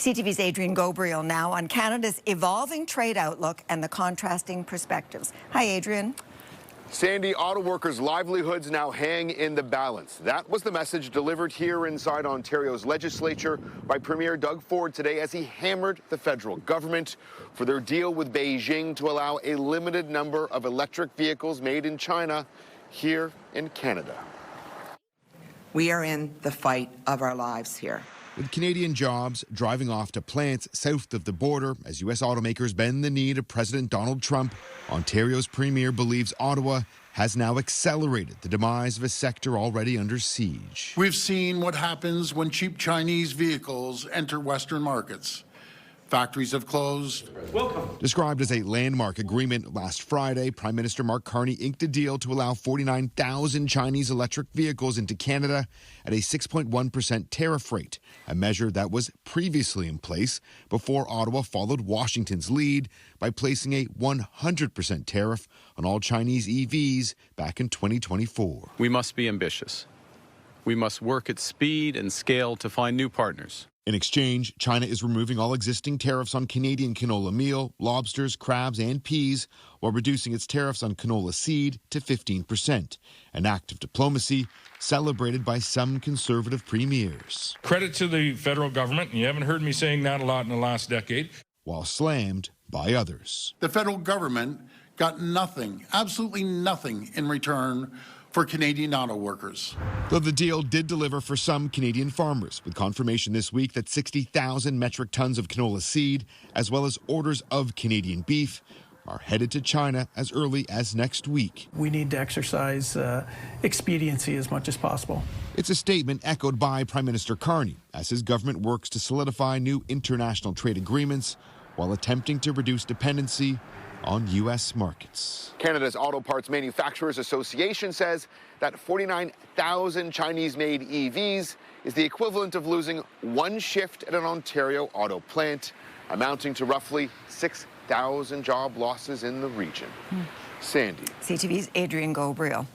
CTV's Adrian Ghobrial now on Canada's evolving trade outlook and the contrasting perspectives. Hi, Adrian. Sandy, auto workers' livelihoods now hang in the balance. That was the message delivered here inside Ontario's legislature by Premier Doug Ford today as he hammered the federal government for their deal with Beijing to allow a limited number of electric vehicles made in China here in Canada. We are in the fight of our lives here. With Canadian jobs driving off to plants south of the border as U.S. automakers bend the knee to President Donald Trump, Ontario's premier believes Ottawa has now accelerated the demise of a sector already under siege. We've seen what happens when cheap Chinese vehicles enter Western markets. Factories have closed. Welcome. Described as a landmark agreement last Friday, Prime Minister Mark Carney inked a deal to allow 49,000 Chinese electric vehicles into Canada at a 6.1% tariff rate, a measure that was previously in place before Ottawa followed Washington's lead by placing a 100% tariff on all Chinese EVs back in 2024. We must be ambitious. We must work at speed and scale to find new partners. In exchange, China is removing all existing tariffs on Canadian canola meal, lobsters, crabs, and peas, while reducing its tariffs on canola seed to 15%, an act of diplomacy celebrated by some Conservative premiers. Credit to the federal government, and you haven't heard me saying that a lot in the last decade. While slammed by others. The federal government got nothing, absolutely nothing in return for Canadian auto workers. Though the deal did deliver for some Canadian farmers, with confirmation this week that 60,000 metric tons of canola seed, as well as orders of Canadian beef, are headed to China as early as next week. We need to exercise expediency as much as possible. It's a statement echoed by Prime Minister Carney as his government works to solidify new international trade agreements while attempting to reduce dependency on U.S. markets. Canada's Auto Parts Manufacturers Association says that 49,000 Chinese-made EVs is the equivalent of losing one shift at an Ontario auto plant, amounting to roughly 6,000 job losses in the region. Sandy. CTV's Adrian Ghobrial.